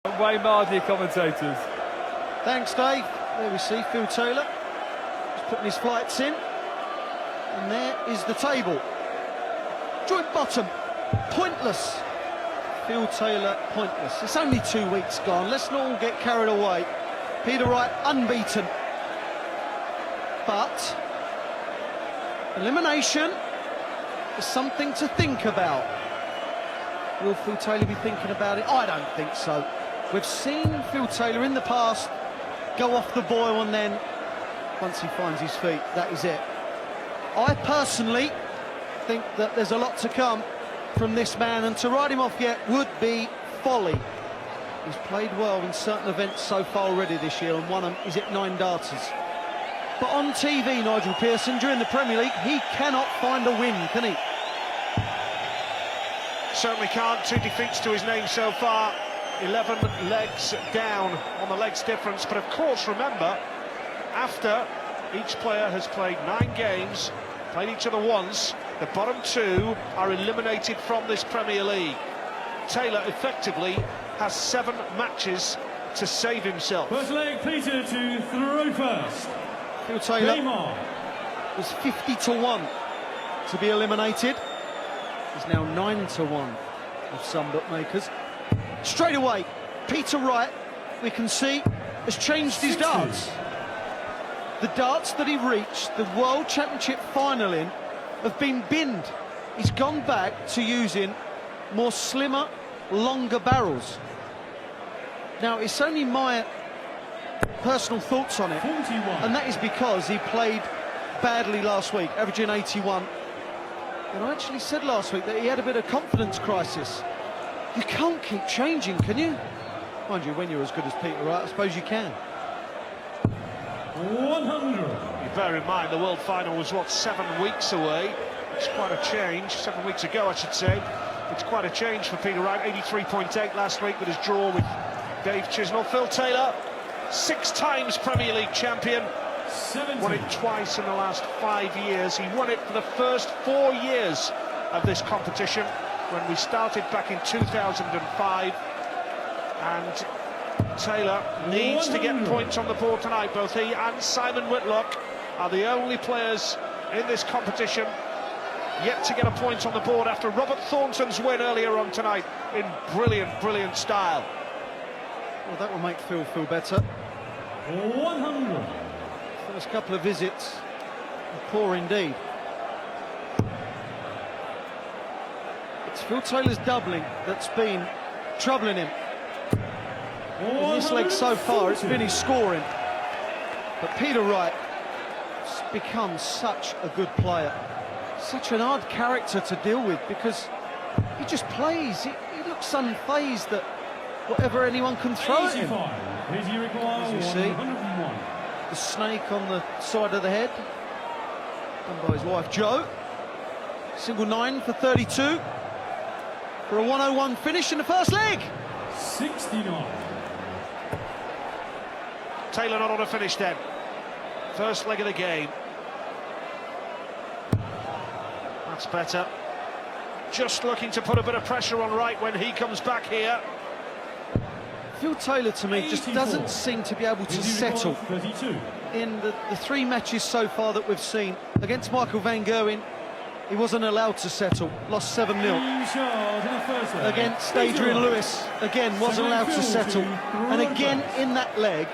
Wayne Mardy commentators. Thanks, Dave. There we see Phil Taylor just putting his flights in, and there is the table. Joint bottom, pointless. Phil Taylor, pointless. It's only 2 weeks gone. Let's not all get carried away. Peter Wright, unbeaten. But elimination is something to think about. Will Phil Taylor be thinking about it? I don't think so. We've seen Phil Taylor in the past go off the boil, and then once he finds his feet, that is it. I personally think that there's a lot to come from this man, and to write him off yet would be folly. He's played well in certain events so far already this year, and one of them is at 9 darters. But on TV, Nigel Pearson, during the Premier League, he cannot find a win, can he? Certainly can't. 2 defeats to his name so far. 11 legs down on the legs difference. But of course, remember, after each player has played 9 games, played each other once, the bottom 2 are eliminated from this Premier League. Taylor effectively has 7 matches to save himself. First leg, Peter to throw first. Phil Taylor was 50-1 to be eliminated. He's now 9-1 with some bookmakers. Straight away, Peter Wright, we can see, has changed his darts. The darts that he reached the World Championship final in have been binned. He's gone back to using more slimmer, longer barrels. Now, it's only my personal thoughts on it, 41. and that is because he played badly last week, averaging 81. And I actually said last week that he had a bit of confidence crisis. You can't keep changing, can you? Mind you, when you're as good as Peter Wright, I suppose you can. 100. You bear in mind, the World Final was, what, 7 weeks away? It's quite a change. 7 weeks ago, I should say. It's quite a change for Peter Wright. 83.8 last week with his draw with Dave Chisnell. Phil Taylor, 6 times Premier League champion. 70. Won it twice in the last 5 years. He won it for the first 4 years of this competition when we started back in 2005. And Taylor needs to get points on the board tonight. Both he and Simon Whitlock are the only players in this competition yet to get a point on the board after Robert Thornton's win earlier on tonight in brilliant style. Well, that will make Phil feel better. 100. First couple of visits, poor indeed. It's Phil Taylor's doubling that's been troubling him. In this leg so far, it's been his scoring. But Peter Wright has become such a good player. Such an hard character to deal with, because he just plays. He looks unfazed at whatever anyone can throw at him. As you see, the snake on the side of the head, done by his wife Jo. Single 9 for 32 for a 101 finish in the first leg. 69. Taylor not on a finish then. First leg of the game. That's better. Just looking to put a bit of pressure on Wright when he comes back here. Phil Taylor, to me, just doesn't seem to be able to settle. 32. In the 3 matches so far that we've seen, against Michael van Gerwen, he wasn't allowed to settle, lost 7-0. Against Adrian Lewis, again, wasn't allowed to settle. And again, in that leg,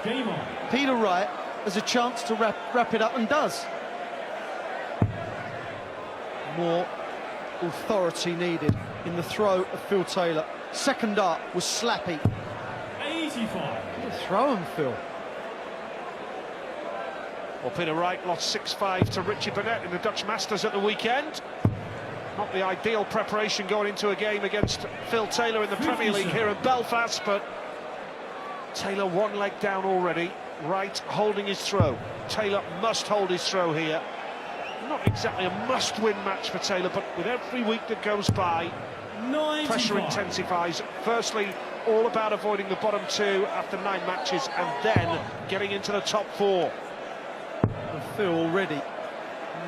Peter Wright has a chance to wrap it up, and does. More authority needed in the throw of Phil Taylor. Second dart was slappy. 85. Throw him, Phil. Well, Peter Wright lost 6-5 to Richie Burnett in the Dutch Masters at the weekend. Not the ideal preparation going into a game against Phil Taylor in the Premier League here in Belfast, but Taylor 1 leg down already. Wright holding his throw. Taylor must hold his throw here. Not exactly a must-win match for Taylor, but with every week that goes by, 95. Pressure intensifies. Firstly, all about avoiding the bottom 2 after 9 matches, and then getting into the top 4. And Phil already,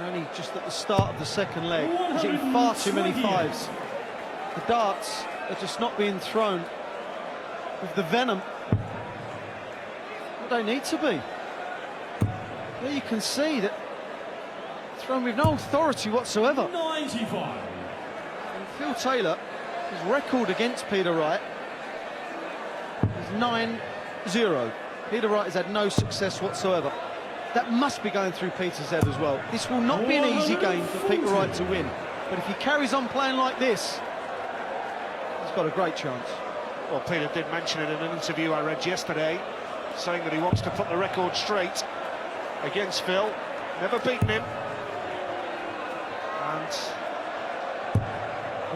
only just at the start of the second leg, he's hitting far too many 5s. The darts are just not being thrown with the venom. They need to be. There you can see that thrown with no authority whatsoever. 95. And Phil Taylor, his record against Peter Wright is 9-0. Peter Wright has had no success whatsoever. That must be going through Peter's head as well. This will not be an easy game for Peter Wright to win. But if he carries on playing like this, he's got a great chance. Well, Peter did mention it in an interview I read yesterday, saying that he wants to put the record straight against Phil. Never beaten him. And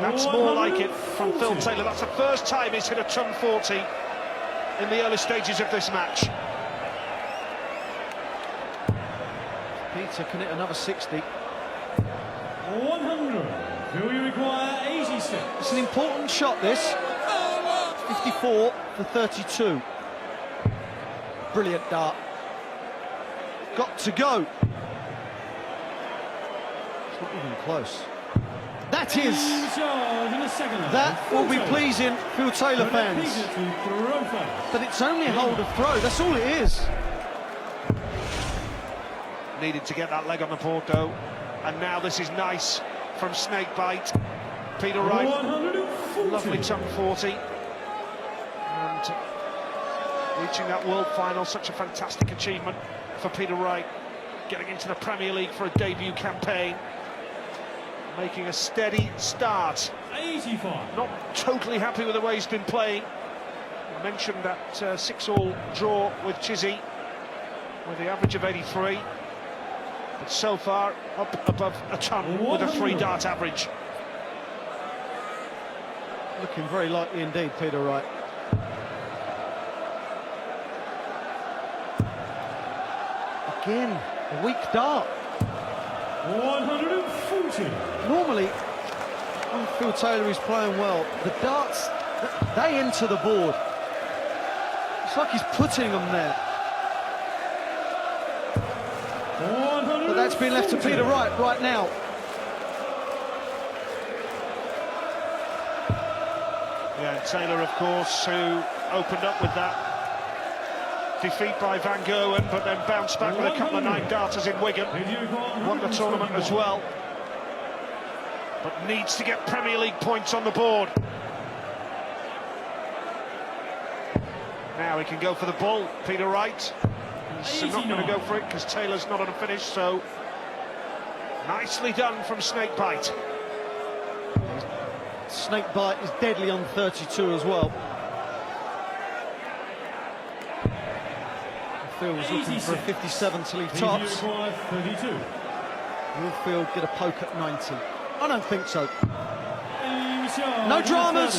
that's more like it from Phil Taylor. That's the first time he's hit a ton 40 in the early stages of this match. Peter can hit another 60. 100. Do you require 86? It's an important shot, this. 54 for 32. Brilliant dart. Got to go. It's not even close. That is. That will be pleasing Phil Taylor fans. But it's only a hold of throw. That's all it is. Needed to get that leg on the board though, and now this is nice from Snakebite. Peter Wright, lovely tongue 40, and reaching that world final, such a fantastic achievement for Peter Wright, getting into the Premier League for a debut campaign, making a steady start. 85. Not totally happy with the way he's been playing. I mentioned that 6-all draw with Chizzy with the average of 83. But so far, up above a ton with a 3-dart average. Looking very likely indeed, Peter Wright. Again, a weak dart. 140. Normally, when Phil Taylor is playing well, the darts, they enter the board. It's like he's putting them there. But that's been left to Peter Wright right now. Yeah, Taylor, of course, who opened up with that defeat by Van Gerwen, but then bounced back with a couple of 9-darters in Wigan. Won the tournament as well. But needs to get Premier League points on the board. Now he can go for the ball, Peter Wright. He's not going to go for it because Taylor's not on a finish, so nicely done from Snakebite. Snakebite is deadly on 32 as well. Phil's looking for a 57 till he tops. 32. Will Phil get a poke at 90? I don't think so. No dramas.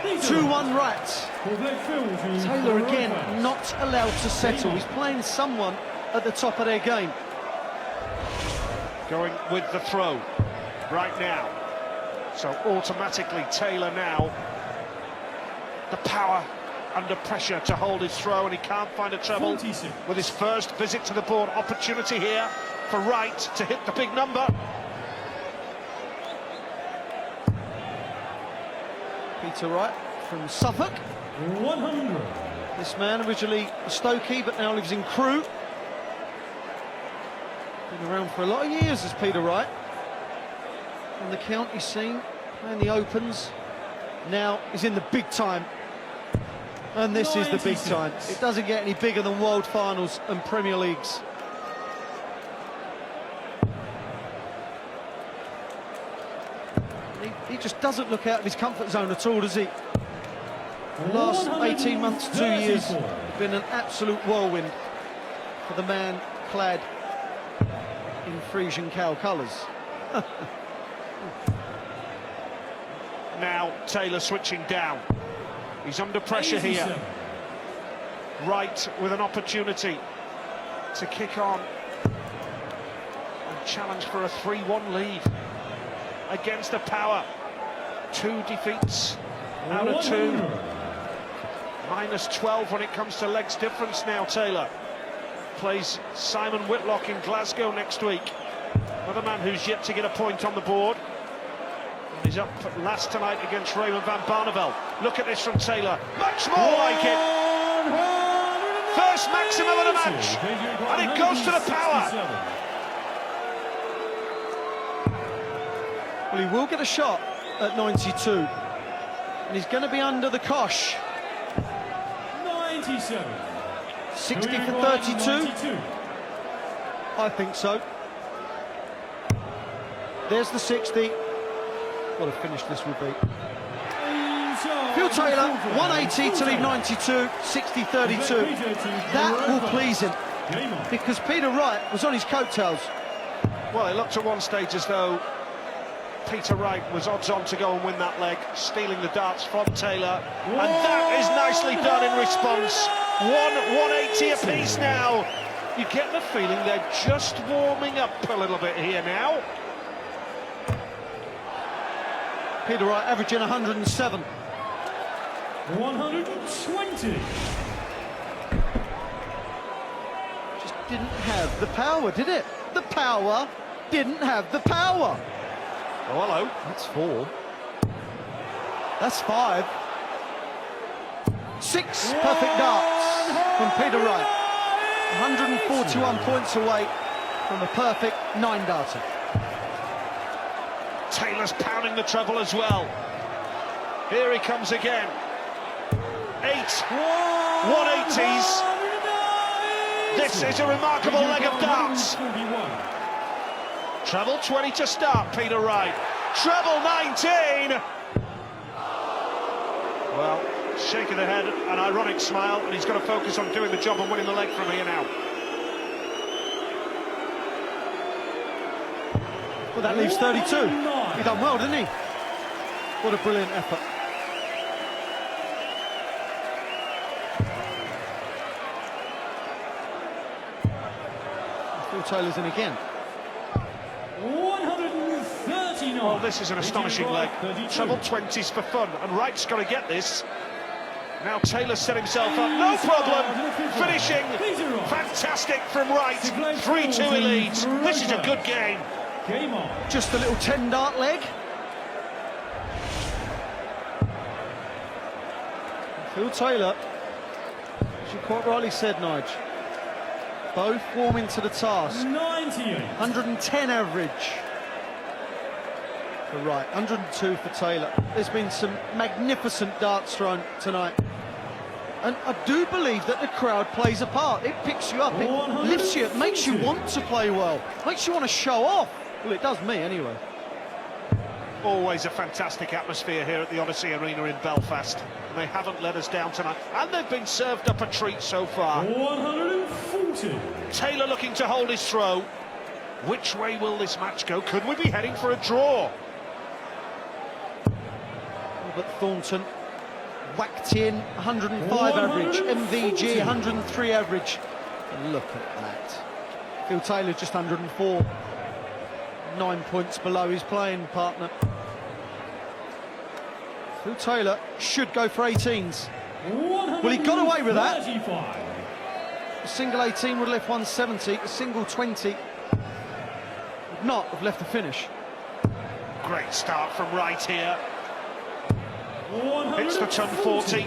2-1 Wright. Taylor again not allowed to settle. He's playing someone at the top of their game. Going with the throw right now. So automatically Taylor now the power under pressure to hold his throw, and he can't find a treble with his first visit to the board. Opportunity here for Wright to hit the big number. Peter Wright from Suffolk. 100. This man originally a Stokey but now lives in Crewe. Been around for a lot of years as Peter Wright. On the county scene, playing the Opens. Now he's in the big time. And this is the big time. It doesn't get any bigger than World Finals and Premier Leagues. He just doesn't look out of his comfort zone at all, does he? The last 18 months, 2 years, have been an absolute whirlwind for the man clad in Frisian cow colours. Now Taylor switching down. He's under pressure here. Wright with an opportunity to kick on and challenge for a 3-1 lead against the power. 2 defeats out of 2. Minus 12 when it comes to legs difference now. Taylor plays Simon Whitlock in Glasgow next week. Another man who's yet to get a point on the board. And he's up last tonight against Raymond van Barneveld. Look at this from Taylor. Much more like it. First maximum of the match. And it goes to the power. Well, he will get a shot at 92. And he's going to be under the cosh. 97. 60 for 32. I think so. There's the 60. What a finish this would be. Phil Taylor, 180 to leave 92, 60-32. That will please him, because Peter Wright was on his coattails. Well, it looked at one stage as though Peter Wright was odds on to go and win that leg, stealing the darts from Taylor. And that is nicely done in response. 180 apiece now. You get the feeling they're just warming up a little bit here now. Peter Wright averaging 107. 120. Just didn't have the power, did it? The power didn't have the power. Oh, hello. That's 4. That's 5. 6 perfect darts from Peter Wright. 141 points away from a perfect 9-darter. Taylor's pounding the treble as well. Here he comes again. 8 180s. This is a remarkable leg of darts. Treble 20 to start, Peter Wright. Treble 19. Well, shake of the head, an ironic smile, and he's got to focus on doing the job and winning the leg from here now. Well, that leaves 32. He done well, didn't he? What a brilliant effort. Phil Taylor's in again. 139. Well, this is an astonishing leg. Treble 20s for fun, and Wright's got to get this. Now Taylor's set himself up, no problem. Finishing, fantastic from Wright. 3-2 he leads. This is a good game. Game on. Just a little 10-dart leg. Phil Taylor, as you quite rightly said, Nige, both warming to the task. 98. 110 average for Wright, 102 for Taylor. There's been some magnificent darts thrown tonight. And I do believe that the crowd plays a part. It picks you up, it lifts you, it makes you want to play well, makes you want to show off. Well, it does me anyway. Always a fantastic atmosphere here at the Odyssey Arena in Belfast. And they haven't let us down tonight. And they've been served up a treat so far. 140. Taylor looking to hold his throw. Which way will this match go? Could we be heading for a draw? But Thornton whacked in 105 average, MVG 103 average. And look at that. Phil Taylor just 104. 9 points below his playing partner. Phil Taylor should go for 18s. Well, he got away with that. A single 18 would have left 170. A single 20 would not have left the finish. Great start from Wright here. Hits the ton 40.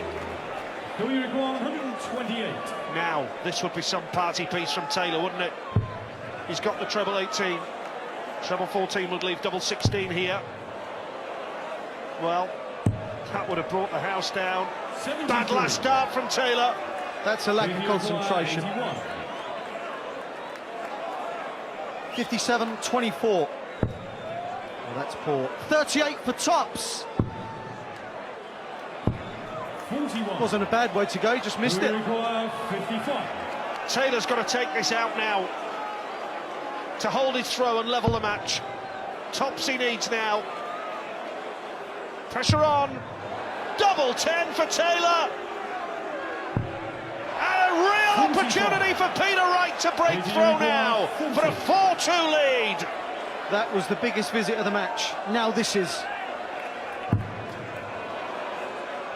Do we require 128? Now, this would be some party piece from Taylor, wouldn't it? He's got the treble 18. Treble 14 would leave double 16 here. Well, that would have brought the house down. 73. Bad last start from Taylor. That's a lack of concentration. 57-24. Well, that's poor. 38 for tops. 41. Wasn't a bad way to go, he just missed it. 55. Taylor's got to take this out now to hold his throw and level the match. Tops he needs now. Pressure on. Double 10 for Taylor. And a real opportunity for Peter Wright to break through now for a 4-2 lead. That was the biggest visit of the match. Now this is.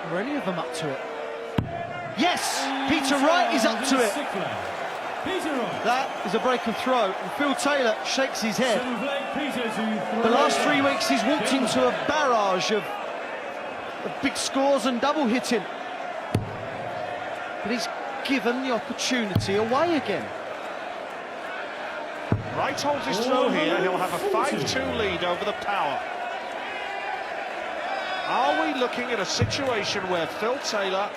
Are any of them up to it? Yes! Peter Wright is up to it. That is a break of throw, and Phil Taylor shakes his head. The last 3 weeks he's walked into a barrage of of big scores and double hitting. But he's given the opportunity away again. Wright holds his throw here. He'll have a 5-2 lead over the Power. Are we looking at a situation where Phil Taylor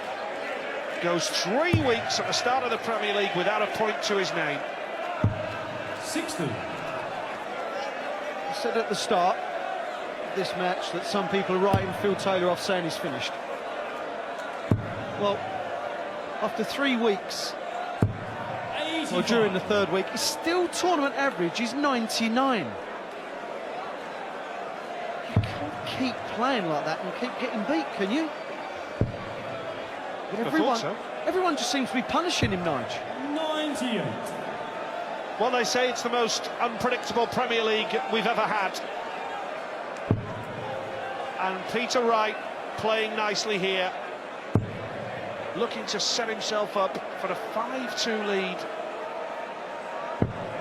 goes 3 weeks at the start of the Premier League without a point to his name? 60. I said at the start of this match that some people are writing Phil Taylor off saying he's finished. Well, after 3 weeks, or during the third week, his still tournament average is 99. You can't keep playing like that and keep getting beat, can you? Everyone just seems to be punishing him, Nige. 98. Well, they say it's the most unpredictable Premier League we've ever had. And Peter Wright playing nicely here, looking to set himself up for a 5-2 lead.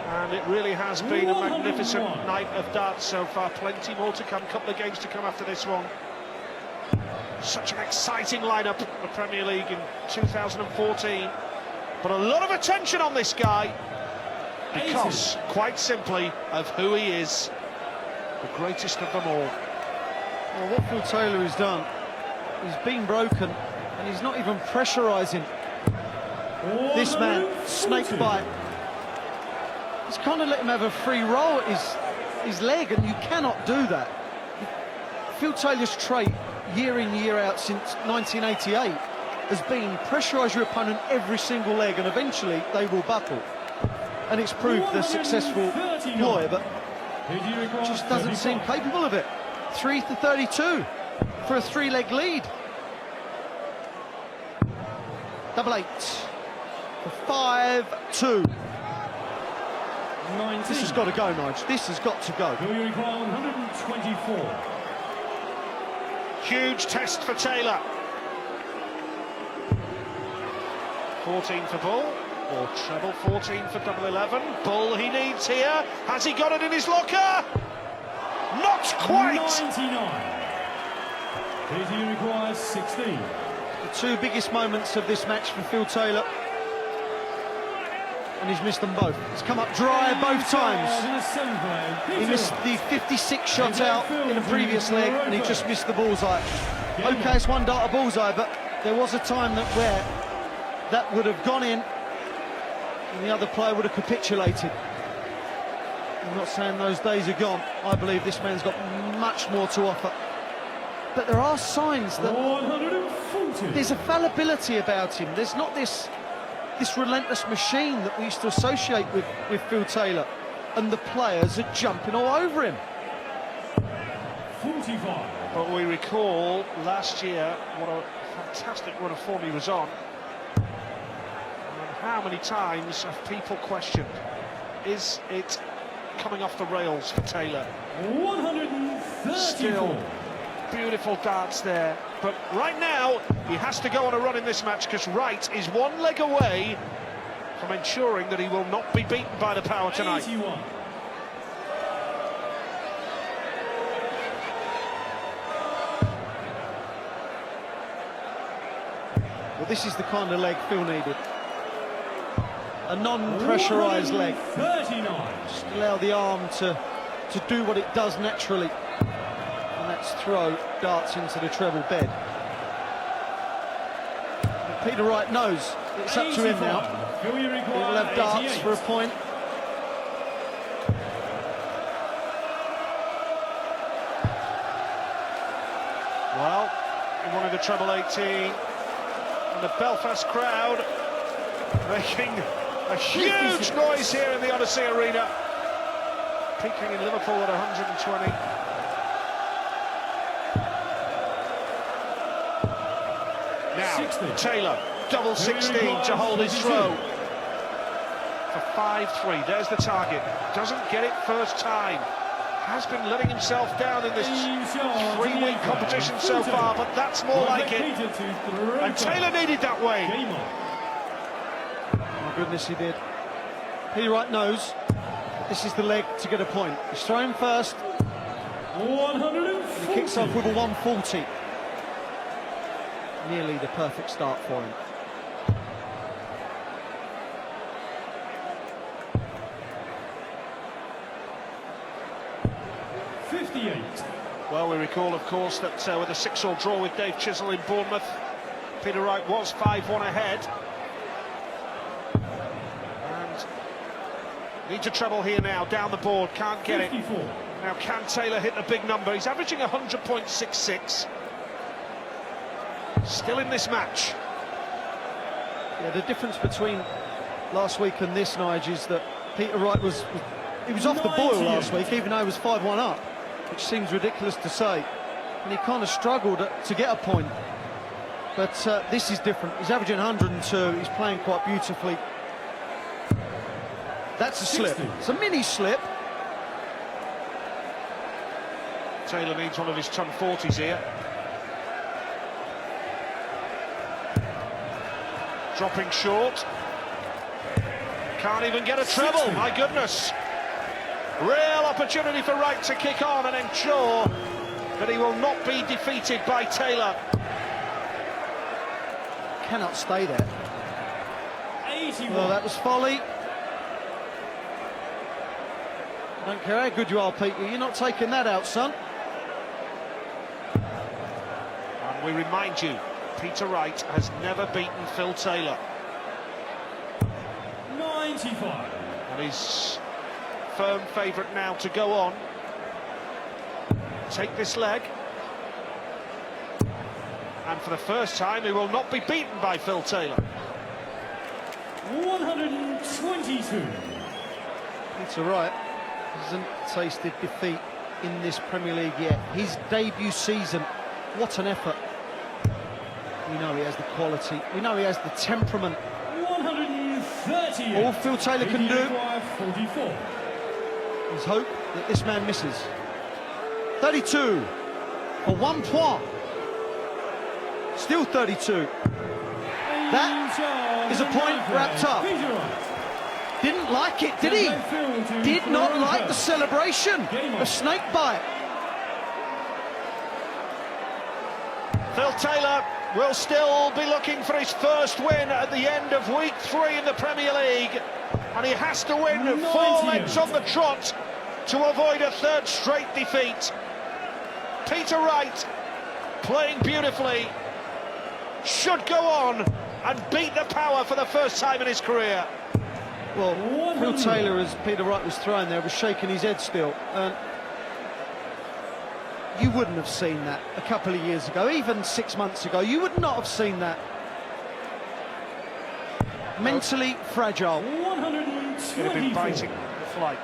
And it really has been a magnificent night of darts so far. Plenty more to come, couple of games to come after this one. Such an exciting lineup of the Premier League in 2014. But a lot of attention on this guy because, quite simply, of who he is, the greatest of them all. Well, what Phil Taylor has done, he's been broken and he's not even pressurising this man, snake bite. He's kind of let him have a free roll at his leg, and you cannot do that. Phil Taylor's trait, year in, year out, since 1988, has been pressurise your opponent every single leg, and eventually they will buckle. And it's proved a successful ploy, but just doesn't seem capable of it. 3-32 for a 3-leg lead. Double 8 for 5-2. 19. This has got to go, Nige. This has got to go. 124. Huge test for Taylor. 14 for Bull, or treble 14 for double 11. Bull he needs here. Has he got it in his locker? Not quite! 99. He requires 16. The 2 biggest moments of this match for Phil Taylor, and he's missed them both. He's come up dry both times. He missed the 56 shot out in the previous leg, and he just missed the bullseye. Okay, it's one dart a bullseye, but there was a time where that would have gone in and the other player would have capitulated. I'm not saying those days are gone. I believe this man's got much more to offer. But there are signs that 140. there's a fallibility about him. There's not this relentless machine that we used to associate with Phil Taylor, and the players are jumping all over him. 45. But we recall last year what a fantastic run of form he was on, and how many times have people questioned, is it coming off the rails for Taylor? 134. Still beautiful darts there, but right now he has to go on a run in this match because Wright is 1 leg away from ensuring that he will not be beaten by the Power tonight. 81. Well, this is the kind of leg Phil needed. A non-pressurised leg. 39. Just allow the arm to do what it does naturally. And that's throw darts into the treble bed. But Peter Wright knows it's up to him now. He will have darts 88. for a point. Well, he wanted the treble 18, and the Belfast crowd making a huge noise here in the Odyssey Arena, peaking in Liverpool at 120. Now, 60. Taylor, double 16 to hold his throw for 5-3. There's the target. Doesn't get it first time. Has been letting himself down in this 3-week competition so far, but that's more like it. And Taylor needed that way. Oh, goodness, he did. Peter Wright knows this is the leg to get a point. He's throwing first. 140. He kicks off with a 140. nearly the perfect start for him. Well, we recall, of course, that with a 6-all draw with Dave Chisel in Bournemouth, Peter Wright was 5-1 ahead. And needs a treble here now, down the board, can't get 54. It. Now, can Taylor hit the big number? He's averaging 100.66. Still in this match. Yeah, the difference between last week and this, Nigel, is that Peter Wright was off the boil last week, even though he was 5-1 up, which seems ridiculous to say. And he kind of struggled to get a point. But this is different. He's averaging 102. He's playing quite beautifully. That's a slip. It's a mini slip. Taylor needs one of his ton 40s here. Dropping short. Can't even get a treble, my goodness. Real opportunity for Wright to kick on and ensure that he will not be defeated by Taylor. Cannot stay there. 81. Well, that was folly. Don't care how good you are, Peter, you're not taking that out, son. And we remind you, Peter Wright has never beaten Phil Taylor. 95. And he's firm favourite now to go on. Take this leg. And for the first time, he will not be beaten by Phil Taylor. 122. Peter Wright hasn't tasted defeat in this Premier League yet. His debut season, what an effort. We know he has the quality, we know he has the temperament. 130. All Phil Taylor can do 44. is hope that this man misses. 32 for 1 point. Still 32. That is a point wrapped up. Didn't like it, did he? Did not like the celebration of snake bite. Phil Taylor will still be looking for his first win at the end of week 3 in the Premier League, and he has to win 4 legs on the trot to avoid a third straight defeat. Peter Wright, playing beautifully, should go on and beat the power for the first time in his career. Well, Phil Taylor, as Peter Wright was throwing there, was shaking his head still. You wouldn't have seen that a couple of years ago, even 6 months ago. You would not have seen that. Mentally fragile. 124. He'd have been biting the flight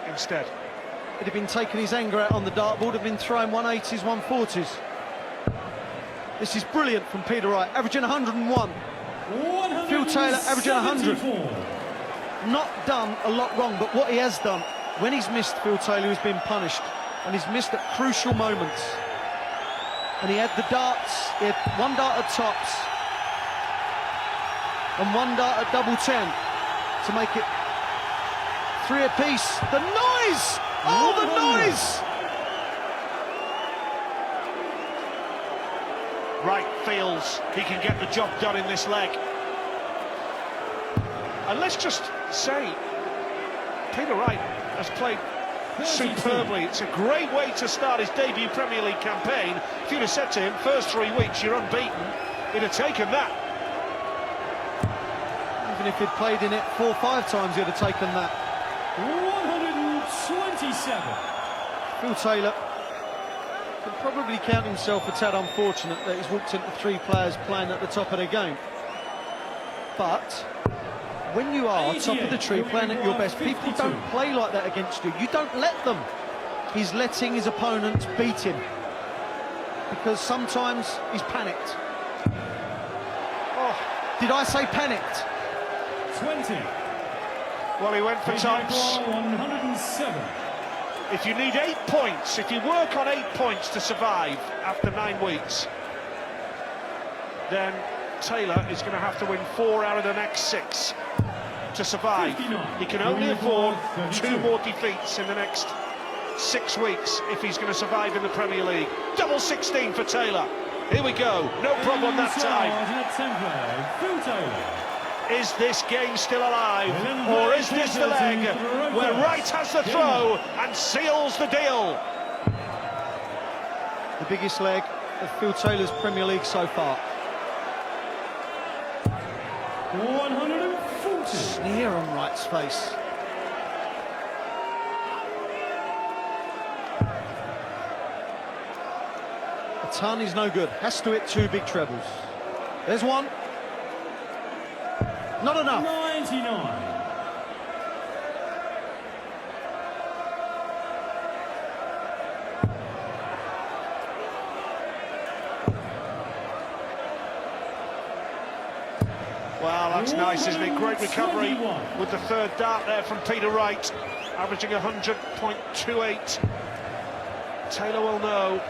instead. He'd have been taking his anger out on the dartboard, have been throwing 180s, 140s. This is brilliant from Peter Wright, averaging 101. Phil Taylor averaging 100. Not done a lot wrong, but what he has done, when he's missed, Phil Taylor has been punished, and he's missed at crucial moments. And he had the darts, he had 1 dart at tops and 1 dart at double 10 to make it 3 apiece. The noise! Oh, the noise! Wright feels he can get the job done in this leg. And let's just say, Peter Wright has played superbly. It's a great way to start his debut Premier League campaign. If you'd have said to him, first 3 weeks, you're unbeaten, he'd have taken that. Even if he'd played in it 4 or 5 times, he'd have taken that. 127. Phil Taylor can probably count himself a tad unfortunate that he's walked into 3 players playing at the top of their game. But when you are top of the tree playing at your best, people don't play like that against you. You don't let them. He's letting his opponents beat him because sometimes he's panicked. Oh, did I say panicked? 20. Well, he went for tops. 107. If you need 8 points, if you work on 8 points to survive after 9 weeks, then Taylor is going to have to win 4 out of the next 6 to survive. 59. He can only afford 2 more defeats in the next 6 weeks if he's going to survive in the Premier League. Double 16 for Taylor. Here we go, no problem that time. Phil Taylor. Is this game still alive, or is this the leg where Wright has the throw and seals the deal? The biggest leg of Phil Taylor's Premier League so far. 140. Sneer on Wright's face. A ton is no good. Has to hit 2 big trebles. There's one. Not enough. 99. Well, that's nice, isn't it? Great recovery with the third dart there from Peter Wright, averaging 100.28. Taylor will know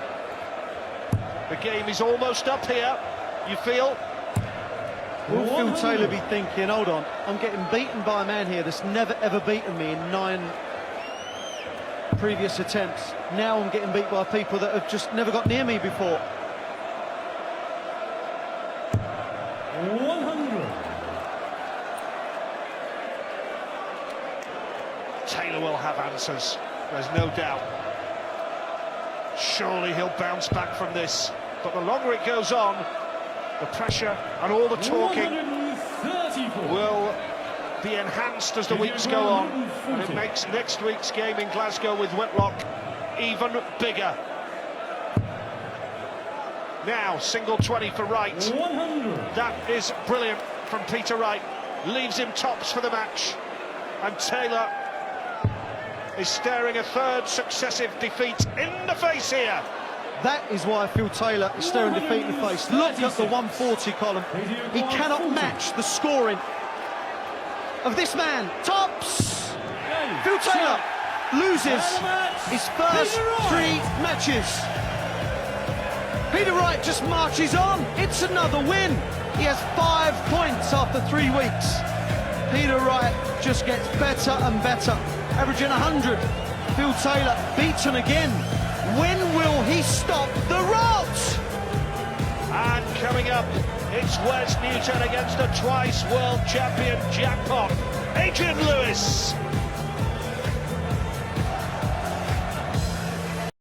the game is almost up here, you feel? Will Phil Taylor be thinking, hold on, I'm getting beaten by a man here that's never ever beaten me in 9 previous attempts. Now I'm getting beat by people that have just never got near me before. 100. Taylor will have answers, there's no doubt. Surely he'll bounce back from this, but the longer it goes on, the pressure and all the talking will be enhanced as the weeks go on, and it makes next week's game in Glasgow with Whitlock even bigger. Now, single 20 for Wright. 100. That is brilliant from Peter Wright. Leaves him tops for the match. And Taylor is staring a third successive defeat in the face here. That is why Phil Taylor is staring defeat in the face. Look at the 140 column. He cannot match the scoring of this man. Tops! Phil Taylor loses his first 3 matches. Peter Wright just marches on. It's another win. He has 5 points after 3 weeks. Peter Wright just gets better and better, averaging 100. Phil Taylor beaten again. When will he stop the rot? And coming up, it's Wes Newton against the twice world champion jackpot, Adrian Lewis.